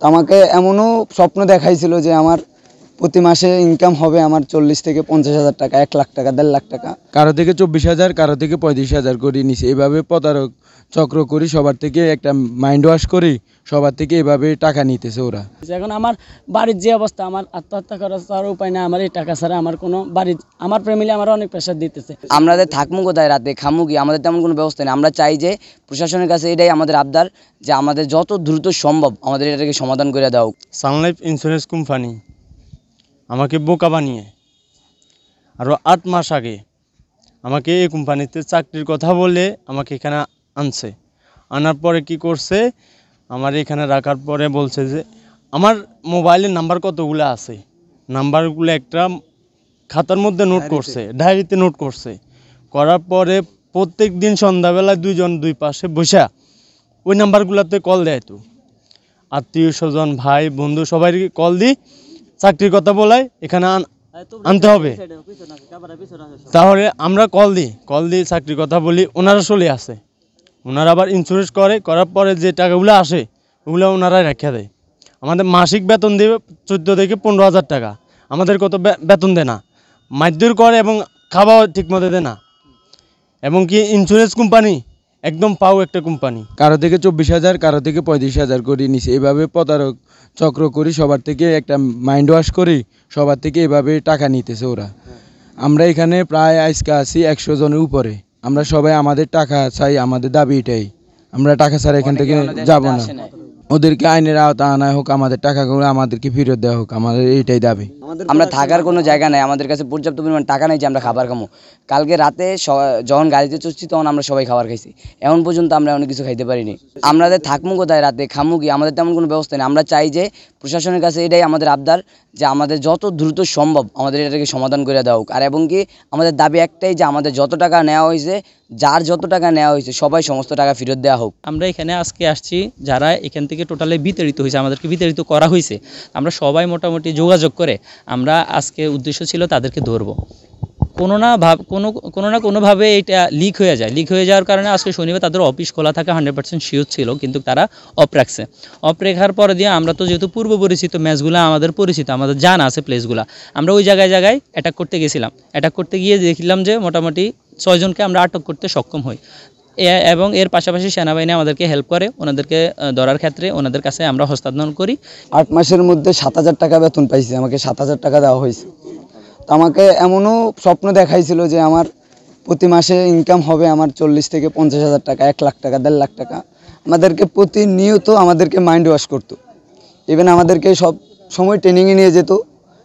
তো আমাকে এমনও স্বপ্ন দেখাইছিল যে আমার প্রতি মাসে ইনকাম হবে আমার 40 থেকে 50,000 টাকা, 1 লাখ টাকা, 1.5 লাখ টাকা। কারো থেকে 24,000, কারো থেকে 35,000 করে নিছে। এইভাবে প্রতারক চক্র করি, সবার থেকে একটা মাইন্ড ওয়াশ করি, সবার থেকে এভাবে টাকা নিতেছে ওরা। এখন আমার বাড়ির যে অবস্থা, আমার আত্মহত্যা করার আর উপায় না, আমার এই টাকা ছাড়া আমার কোনো বাড়ির, আমার ফ্যামিলি আমার অনেক প্রেশার দিতেছে। আমাদের থাকমু কোথায়, রাতে খামু কি, আমাদের তেমন কোনো ব্যবস্থা নেই। আমরা চাই যে প্রশাসনের কাছে এটাই আমাদের আবদার যে আমাদের যত দ্রুত সম্ভব আমাদের এটাকে সমাধান করে দাও। সানলাইফ ইন্স্যুরেন্স কোম্পানি আমাকে বোকা বানিয়ে আরও 8 মাস আগে আমাকে এই কোম্পানিতে চাকরির কথা বলে আমাকে এখানে আনছে। আনার পরে কি করছে, আমার এখানে রাখার পরে বলছে যে আমার মোবাইলের নাম্বার কতগুলো আছে, নাম্বারগুলো একটা খাতার মধ্যে নোট করছে, ডায়েরিতে নোট করছে। করার পরে প্রত্যেক দিন সন্ধ্যাবেলা দুইজন দুই পাশে বসা ওই নাম্বারগুলোতে কল দেয়। তো আত্মীয় স্বজন, ভাই বন্ধু সবাইকে কল দিই, চাকরির কথা বলায় এখানে আনতে হবে। তাহলে আমরা কল দিই চাকরির কথা বলি, ওনারা চলে আসে। ওনারা আবার ইন্স্যুরেন্স করার পরে যে টাকাগুলো আসে ওগুলো ওনারাই রেখে দেয়। আমাদের মাসিক বেতন দেবে 14 থেকে 15,000 টাকা, আমাদের কত বেতন দেয় না, মারধর করে এবং খাওয়াও ঠিকমতো দেয় না। এবং কি ইন্স্যুরেন্স কোম্পানি একদম পাও একটা কোম্পানি। কারো থেকে 24,000, কারো থেকে 35,000 করে নিছে। এইভাবে প্রতারক চক্র করি, সবার থেকে একটা মাইন্ড ওয়াশ করি, সবার থেকে এভাবে টাকা নিতেছে ওরা। আমরা এখানে প্রায় আজকে আছি 100 জনের উপরে। আমরা সবাই আমাদের টাকা চাই, আমাদের দাবি এটাই। আমরা টাকা ছাড়া এখান থেকে যাব না। ওদেরকে আইনের আওতা আনা হোক, আমাদের টাকাগুলো আমাদেরকে ফেরত দেওয়া হোক, আমাদের এইটাই দাবি। আমরা থাকার কোনো জায়গা নাই, আমাদের কাছে পর্যাপ্ত পরিমাণ টাকা নেই যে আমরা খাবার খামো। কালকে রাতে যখন গাড়িতে চড়ছি তখন আমরা সবাই খাবার খাইছি, এখন পর্যন্ত আমরা অনেক কিছু খাইতে পারিনি। আমাদের থাকমু কোথায়, রাতে খামু কি, আমাদের তেমন কোনো ব্যবস্থা নেই। আমরা চাই যে প্রশাসনের কাছে এটাই আমাদের আবদার যে আমাদের যত দ্রুত সম্ভব আমাদের এটাকে সমাধান করে দেওয়া হোক। আর এবং কি আমাদের দাবি একটাই যে আমাদের যত টাকা নেওয়া হয়েছে, যার যত টাকা নেওয়া হয়েছে সবাই সমস্ত টাকা ফেরত দেওয়া হোক। আমরা এখানে আজকে আসছি, যারা এখান থেকে টোটালি বিতাড়িত হয়েছে, আমাদেরকে বিতাড়িত করা হয়েছে, আমরা সবাই মোটামুটি যোগাযোগ করে আমরা আজকে উদ্দেশ্য ছিল তাদেরকে ধরবো। কোনো না কোনোভাবে এটা লিক হয়ে যায়। লিক হয়ে যাওয়ার কারণে আজকে শনিবার তাদের অফিস খোলা থাকে 100% শিওর ছিল, কিন্তু তারা অফ রাখছে। অফ রেখার পরে দিয়ে আমরা তো যেহেতু পূর্ব পরিচিত, ম্যাচগুলো আমাদের পরিচিত, আমাদের জানা আছে প্লেসগুলো, আমরা ওই জায়গায় অ্যাটাক করতে গেছিলাম। অ্যাটাক করতে গিয়ে দেখলাম যে মোটামুটি 6 জনকে আমরা আটক করতে সক্ষম হই। এবং এর পাশাপাশি সেনাবাহিনী আমাদেরকে হেল্প করে, ওনাদেরকে ধরার ক্ষেত্রে ওনাদের কাছে আমরা হস্তান্তর করি। 8 মাসের মধ্যে 7,000 টাকা বেতন পাইছি, আমাকে 7,000 টাকা দেওয়া হয়েছে। তো আমাকে এমনও স্বপ্ন দেখাইছিল যে আমার প্রতি মাসে ইনকাম হবে আমার 40 থেকে 50,000 টাকা, 1 লাখ টাকা, 1.5 লাখ টাকা। আমাদেরকে প্রতিনিয়ত আমাদেরকে মাইন্ড ওয়াশ করতো। ইভেন আমাদেরকে সব সময় ট্রেনিংয়ে নিয়ে যেত,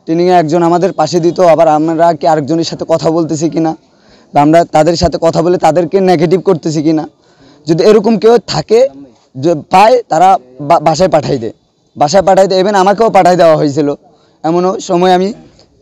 ট্রেনিংয়ে একজন আমাদের পাশে দিত। আবার আমরা কি আরেকজনের সাথে কথা বলতেছি কিনা, বা আমরা তাদের সাথে কথা বলে তাদেরকে নেগেটিভ করতেছি কিনা, যদি এরকম কেউ থাকে যে পায় তারা বাসায় পাঠাই দেয়। ইভেন আমাকেও পাঠাই দেওয়া হয়েছিল। এমনও সময় আমি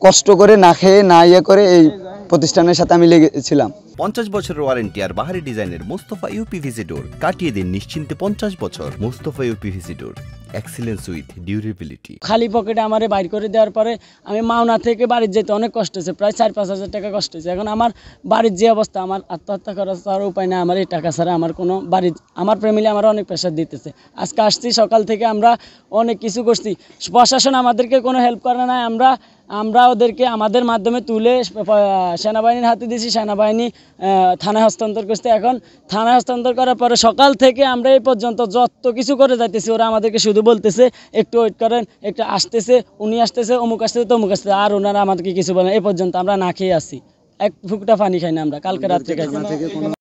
কষ্ট করে না খেয়ে না করে এই প্রতিষ্ঠানের সাথে আমি লেগেছিলাম। 50 বছরের ওয়ারেন্টি আর বাহারি ডিজাইনের মুস্তফা ইউপিভিসি ডোর, কাটিয়ে দিন নিশ্চিন্তে 50 বছর। Mustafa uPVC door, excellence with durability. খালি পকেটে আমারে বাইর করে দেওয়ার পরে আমি মাওনা থেকে বাড়ির যেতে অনেক কষ্ট হয়েছে, প্রায় 4-5 হাজার টাকা কষ্ট হয়েছে। এখন আমার বাড়ির যে অবস্থা, আমার আত্মহত্যা করার আর উপায় না, আমার এই টাকা ছাড়া আমার কোনো বাড়ির, আমার ফ্যামিলি আমার অনেক প্রেশার দিতেছে। আজকে আসছি, সকাল থেকে আমরা অনেক কিছু করছি, প্রশাসন আমাদেরকে কোনো হেল্প করে না। আমরা ওদেরকে আমাদের মাধ্যমে তুলে সেনাবাহিনীর হাতে দিয়েছি, সেনাবাহিনী থানায় হস্তান্তর করছে। এখন থানায় হস্তান্তর করার পরে সকাল থেকে আমরা এই পর্যন্ত যত কিছু করে যাইতেছি, ওরা আমাদেরকে শুধু বলতেছে একটু ওয়েট করেন, একটু আসতেছে, উনি আসতেছে, অমুক আসতেছে, তমুক আসতেছে, আর ওনারা আমাদেরকে কিছু বলেন। এই পর্যন্ত আমরা না খেয়ে আসি, এক ফুকটা পানি খাই না আমরা, কালকে রাত্রে খাই।